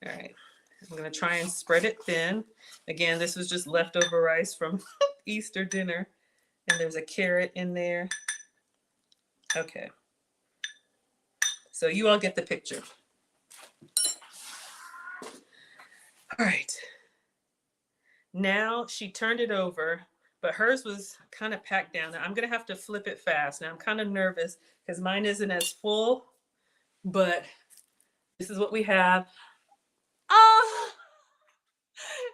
All right. I'm going to try and spread it thin. Again, this was just leftover rice from Easter dinner. And there's a carrot in there. Okay. So you all get the picture. All right. Now she turned it over, but hers was kind of packed down. Now I'm going to have to flip it fast. Now I'm kind of nervous because mine isn't as full, but this is what we have. Oh,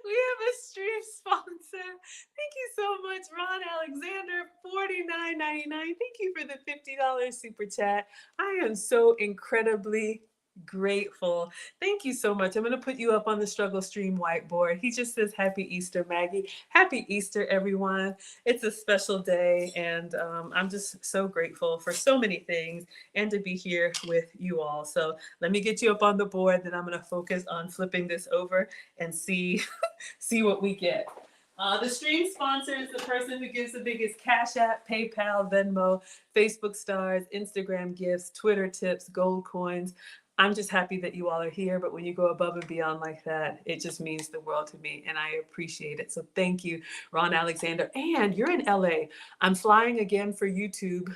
we have a stream sponsor. Thank you so much, Ron Alexander, $49.99. Thank you for the $50 super chat. I am so incredibly grateful. Thank you so much. I'm going to put you up on the struggle stream whiteboard. He just says, Happy Easter, Maggie. Happy Easter, everyone. It's a special day, and I'm just so grateful for so many things and to be here with you all. So let me get you up on the board, then I'm going to focus on flipping this over and see what we get. The stream sponsor is the person who gives the biggest Cash App, PayPal, Venmo, Facebook stars, Instagram gifts, Twitter tips, gold coins. I'm just happy that you all are here, but when you go above and beyond like that, it just means the world to me, and I appreciate it. So thank you, Ron Alexander. And you're in LA. I'm flying again for YouTube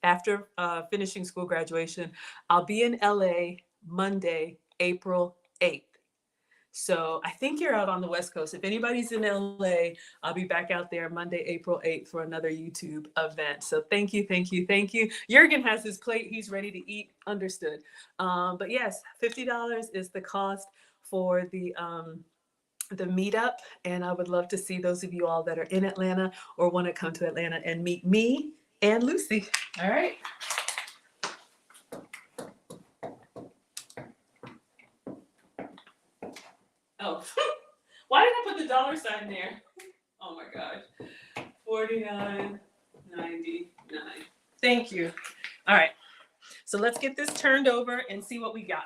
after finishing school graduation, I'll be in LA Monday, April 8th. So I think you're out on the West Coast. If anybody's in LA, I'll be back out there Monday, April 8th for another YouTube event. So thank you, thank you, thank you. Jurgen has his plate. He's ready to eat. Understood. But yes, $50 is the cost for the meetup. And I would love to see those of you all that are in Atlanta or want to come to Atlanta and meet me and Lucy. All right. Oh, why did I put the dollar sign there? Oh my gosh. $49.99. Thank you. All right. So let's get this turned over and see what we got.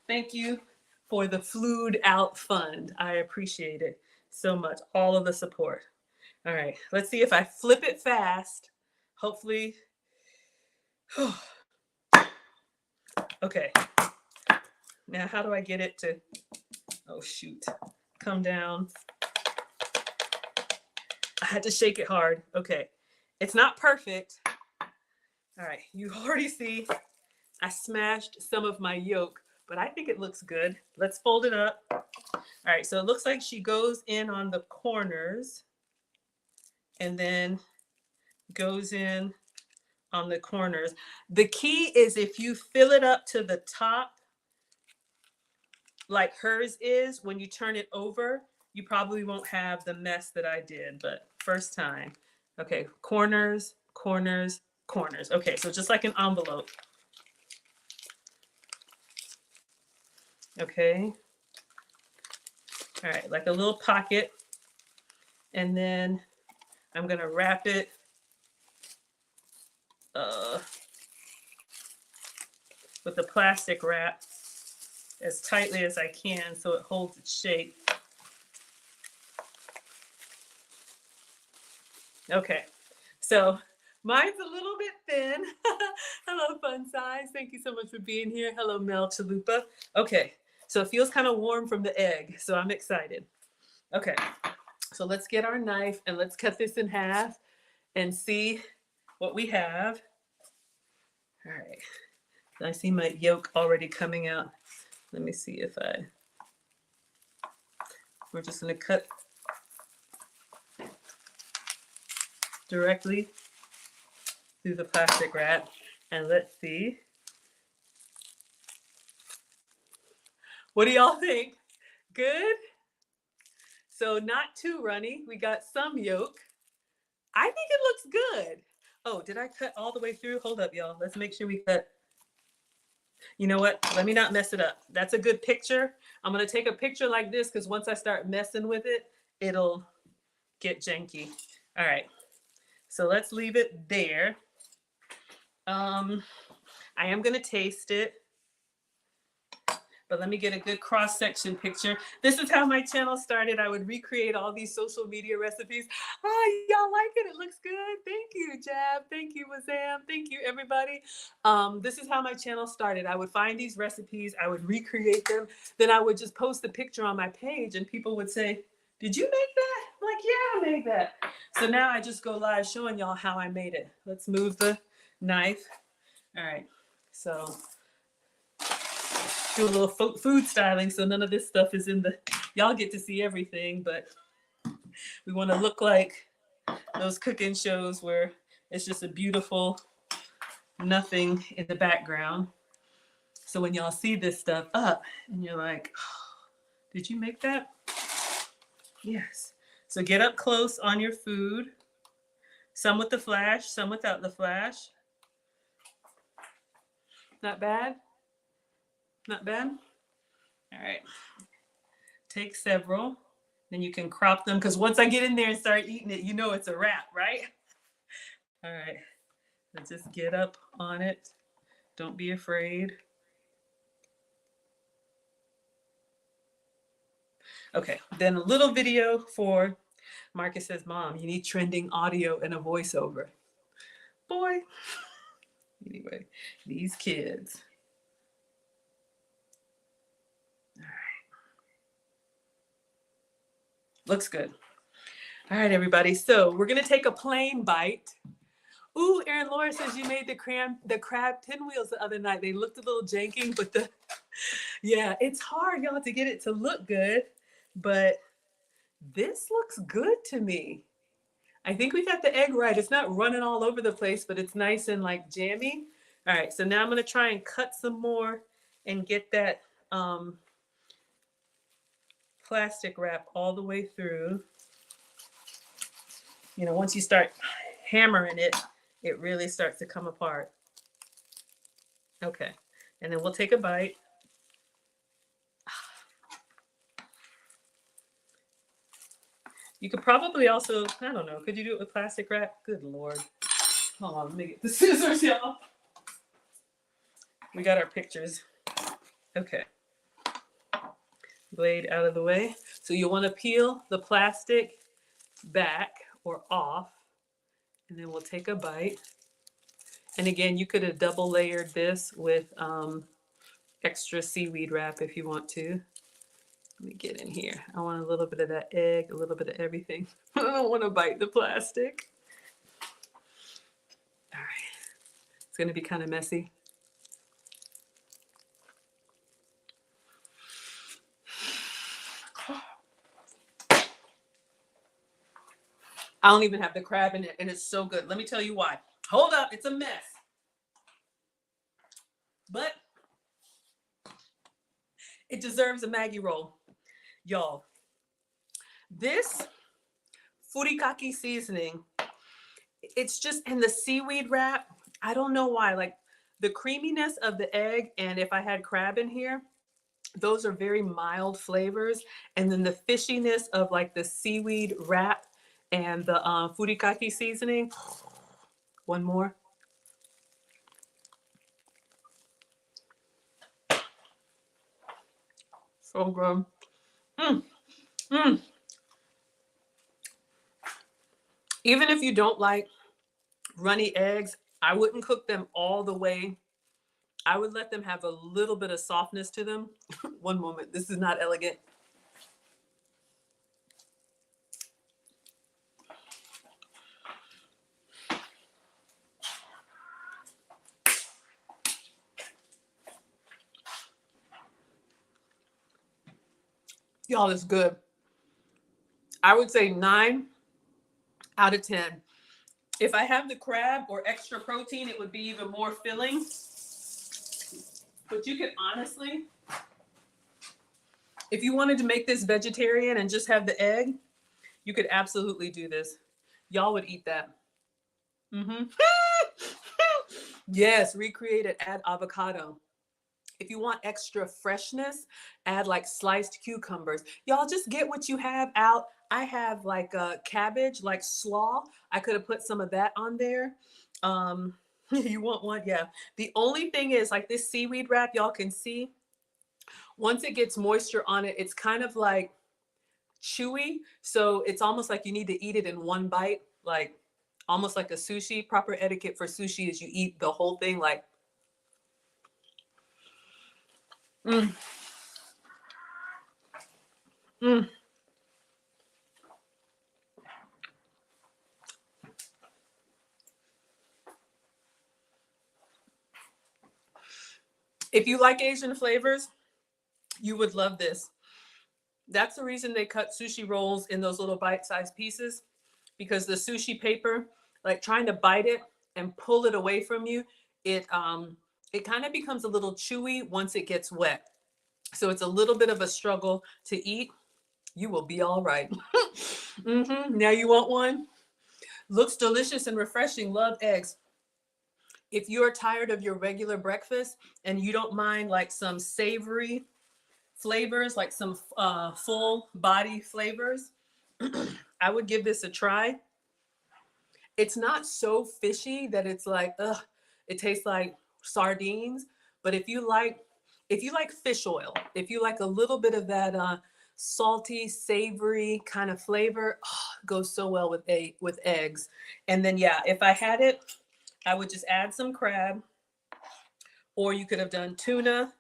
Thank you for the Flued Out Fund. I appreciate it so much. All of the support. All right. Let's see if I flip it fast. Hopefully. Okay. Now, how do I get it to, oh shoot, come down? I had to shake it hard. Okay. It's not perfect. All right. You already see I smashed some of my yolk, but I think it looks good. Let's fold it up. All right. So it looks like she goes in on the corners and then goes in on the corners. The key is if you fill it up to the top, like hers is, when you turn it over, you probably won't have the mess that I did, but first time. Okay, corners, corners, corners. Okay, so just like an envelope. Okay. All right, like a little pocket. And then I'm gonna wrap it with the plastic wrap as tightly as I can so it holds its shape. Okay, so mine's a little bit thin. Hello, Fun Size. Thank you so much for being here. Hello, Mel Chalupa. Okay, so it feels kind of warm from the egg, so I'm excited. Okay, so let's get our knife and let's cut this in half and see what we have. All right, I see my yolk already coming out. Let me see if we're just gonna cut directly through the plastic wrap, and let's see. What do y'all think? Good? So not too runny. We got some yolk. I think it looks good. Oh, did I cut all the way through? Hold up, y'all. Let's make sure we cut. You know what? Let me not mess it up. That's a good picture. I'm going to take a picture like this because once I start messing with it, it'll get janky. All right. So let's leave it there. I am going to taste it. But let me get a good cross-section picture. This is how my channel started. I would recreate all these social media recipes. Oh, y'all like it? It looks good. Thank you, Jab. Thank you, Wazam. Thank you, everybody. This is how my channel started. I would find these recipes. I would recreate them. Then I would just post a picture on my page and people would say, did you make that? I'm like, yeah, I made that. So now I just go live showing y'all how I made it. Let's move the knife. All right. So do a little food styling so none of this stuff is in the, y'all get to see everything, but we want to look like those cooking shows where it's just a beautiful nothing in the background. So when y'all see this stuff up and you're like, oh, did you make that? Yes. So get up close on your food, some with the flash, some without the flash. Not bad? Not bad? All right. Take several. Then you can crop them because once I get in there and start eating it, you know it's a wrap, right? All right. So just get up on it. Don't be afraid. Okay. Then a little video for Marcus says, Mom, you need trending audio and a voiceover. Boy. Anyway, these kids. Looks good. All right, everybody. So we're gonna take a plain bite. Ooh, Erin Laura says you made the crab pinwheels the other night. They looked a little janky, but yeah, it's hard, y'all, to get it to look good. But this looks good to me. I think we got the egg right. It's not running all over the place, but it's nice and like jammy. All right, so now I'm gonna try and cut some more and get that plastic wrap all the way through. You know, once you start hammering it, it really starts to come apart. Okay, and then we'll take a bite. You could probably also, I don't know, could you do it with plastic wrap? Good Lord. Hold on, let me get the scissors, y'all. We got our pictures. Okay. Blade out of the way. So you want to peel the plastic back or off, and then we'll take a bite. And again, you could have double layered this with extra seaweed wrap if you want to. Let me get in here. I want a little bit of that egg, a little bit of everything. I don't want to bite the plastic. All right. It's going to be kind of messy. I don't even have the crab in it, and it's so good. Let me tell you why. Hold up, it's a mess. But it deserves a Maggie roll. Y'all, this furikake seasoning, it's just in the seaweed wrap. I don't know why. Like the creaminess of the egg, and if I had crab in here, those are very mild flavors. And then the fishiness of like the seaweed wrap and the furikake seasoning. One more. So good. Mm, mm. Even if you don't like runny eggs, I wouldn't cook them all the way. I would let them have a little bit of softness to them. One moment. This is not elegant. Y'all, it's good. I would say 9 out of 10. If I have the crab or extra protein, it would be even more filling. But you could honestly, if you wanted to make this vegetarian and just have the egg, you could absolutely do this. Y'all would eat that. Mm-hmm. Yes, recreate it, add avocado. If you want extra freshness, add like sliced cucumbers. Y'all just get what you have out. I have like a cabbage, like slaw. I could have put some of that on there. You want one? Yeah. The only thing is like this seaweed wrap, y'all can see, once it gets moisture on it, it's kind of like chewy. So it's almost like you need to eat it in one bite, like almost like a sushi. Proper etiquette for sushi is you eat the whole thing like, mm, mm. If you like Asian flavors, you would love this. That's the reason they cut sushi rolls in those little bite-sized pieces, because the sushi paper, like trying to bite it and pull it away from you, it kind of becomes a little chewy once it gets wet. So it's a little bit of a struggle to eat. You will be all right. Now you want one? Looks delicious and refreshing. Love eggs. If you're tired of your regular breakfast and you don't mind like some savory flavors, like some full body flavors, I would give this a try. It's not so fishy that it's like, ugh, it tastes like sardines. But if you like fish oil, if you like a little bit of that salty, savory kind of flavor, oh, it goes so well with eggs. And then yeah, if I had it, I would just add some crab, or you could have done tuna,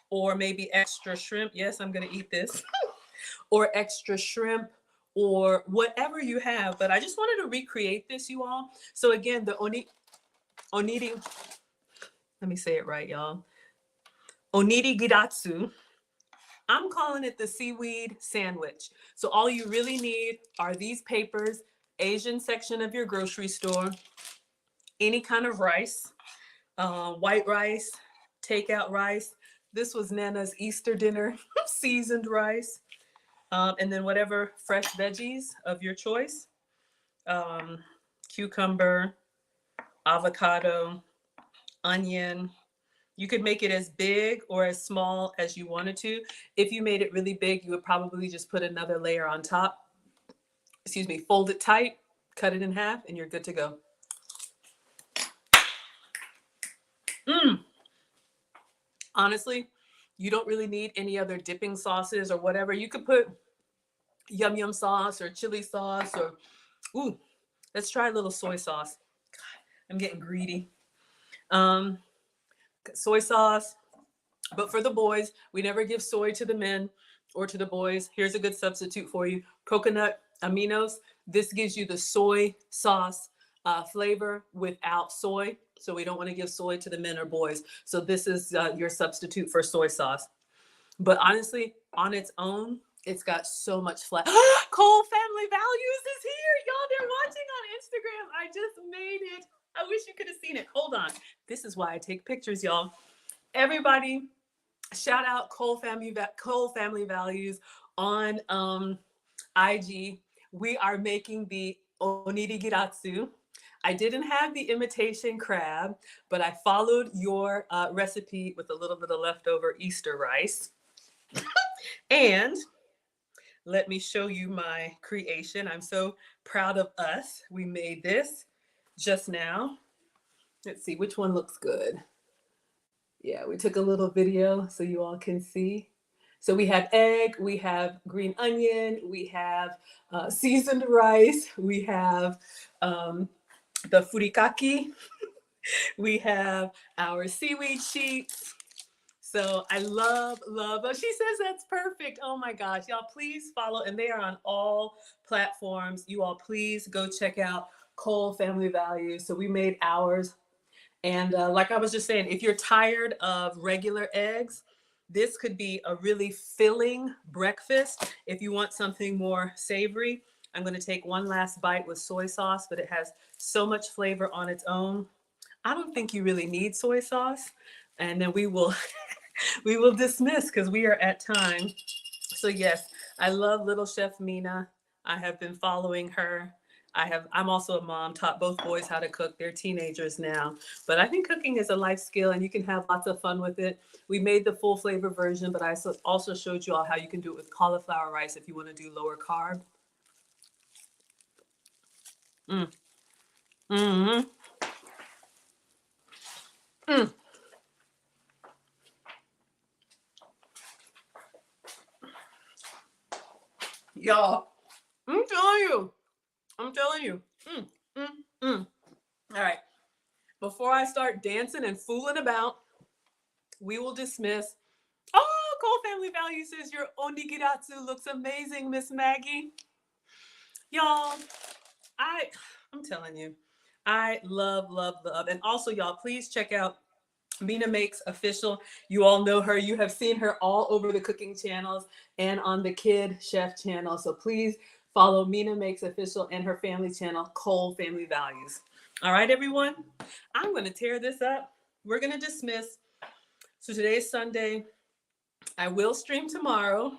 or maybe extra shrimp. Yes, I'm gonna eat this. Or extra shrimp, or whatever you have. But I just wanted to recreate this, you all. So again, the oniri, let me say it right, y'all. Onigirazu. I'm calling it the seaweed sandwich. So all you really need are these papers, Asian section of your grocery store, any kind of rice, white rice, takeout rice. This was Nana's Easter dinner, seasoned rice. And then whatever fresh veggies of your choice, cucumber, avocado, onion. You could make it as big or as small as you wanted to. If you made it really big, you would probably just put another layer on top. Excuse me, fold it tight, cut it in half, and you're good to go. Honestly, you don't really need any other dipping sauces or whatever. You could put yum yum sauce or chili sauce or, ooh, let's try a little soy sauce. God, I'm getting greedy. Soy sauce, but for the boys, we never give soy to the men or to the boys. Here's a good substitute for you. Coconut aminos. This gives you the soy sauce flavor without soy. So we don't want to give soy to the men or boys. So this is your substitute for soy sauce. But honestly, on its own, it's got so much flavor. Cole Family Values is here. Y'all, they're watching on Instagram. I just made it. I wish you could have seen it. Hold on. This is why I take pictures, y'all. Everybody, shout out Cole Family Values on IG. We are making the onigirazu. I didn't have the imitation crab, but I followed your recipe with a little bit of leftover Easter rice. And let me show you my creation. I'm so proud of us. We made this just now. Let's see which one looks good. Yeah, we took a little video so you all can see. So we have egg, we have green onion, we have seasoned rice, we have the furikake, we have our seaweed sheets. So I love. Oh, she says that's perfect. Oh my gosh, y'all please follow, and they are on all platforms. You all please go check out Cole Family Values. So we made ours. And like I was just saying, if you're tired of regular eggs, this could be a really filling breakfast. If you want something more savory, I'm going to take one last bite with soy sauce, but it has so much flavor on its own. I don't think you really need soy sauce. And then we will we will dismiss because we are at time. So yes, I love Little Chef Mina. I have been following her. I'm also a mom, taught both boys how to cook. They're teenagers now. But I think cooking is a life skill and you can have lots of fun with it. We made the full flavor version, but I also showed you all how you can do it with cauliflower rice if you want to do lower carb. Mm. Mm-hmm. Mm. Y'all, I'm telling you. Mm, mm, mm. All right. Before I start dancing and fooling about, we will dismiss. Oh, Cole Family Value says your onigirazu looks amazing, Miss Maggie. Y'all, I'm telling you, I love. And also, y'all, please check out Mina Makes Official. You all know her. You have seen her all over the cooking channels and on the Kid Chef channel. So please follow Mina Makes Official and her family channel, Cole Family Values. All right, everyone. I'm going to tear this up. We're going to dismiss. So today's Sunday. I will stream tomorrow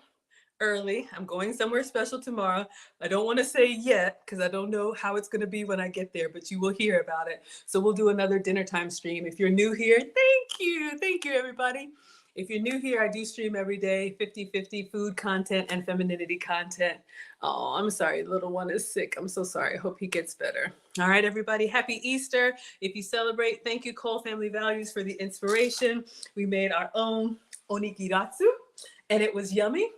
early. I'm going somewhere special tomorrow. I don't want to say yet because I don't know how it's going to be when I get there, but you will hear about it. So we'll do another dinner time stream. If you're new here, thank you. Thank you, everybody. If you're new here, I do stream every day, 50-50 food content and femininity content. Oh, I'm sorry. The little one is sick. I'm so sorry. I hope he gets better. All right, everybody. Happy Easter. If you celebrate, thank you, Cole Family Values, for the inspiration. We made our own onigirazu, and it was yummy.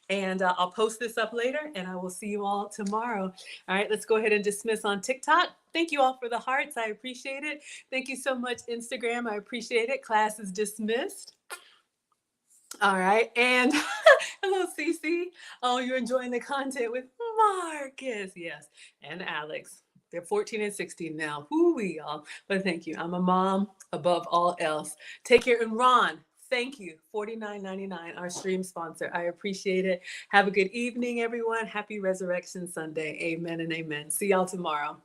And I'll post this up later, and I will see you all tomorrow. All right, let's go ahead and dismiss on TikTok. Thank you all for the hearts. I appreciate it. Thank you so much, Instagram. I appreciate it. Class is dismissed. All right. And Hello, Cece. Oh, you're enjoying the content with Marcus. Yes. And Alex. They're 14 and 16 now. Whoo-wee, y'all. But thank you. I'm a mom above all else. Take care. And Ron, thank you. $49.99, our stream sponsor. I appreciate it. Have a good evening, everyone. Happy Resurrection Sunday. Amen and amen. See y'all tomorrow.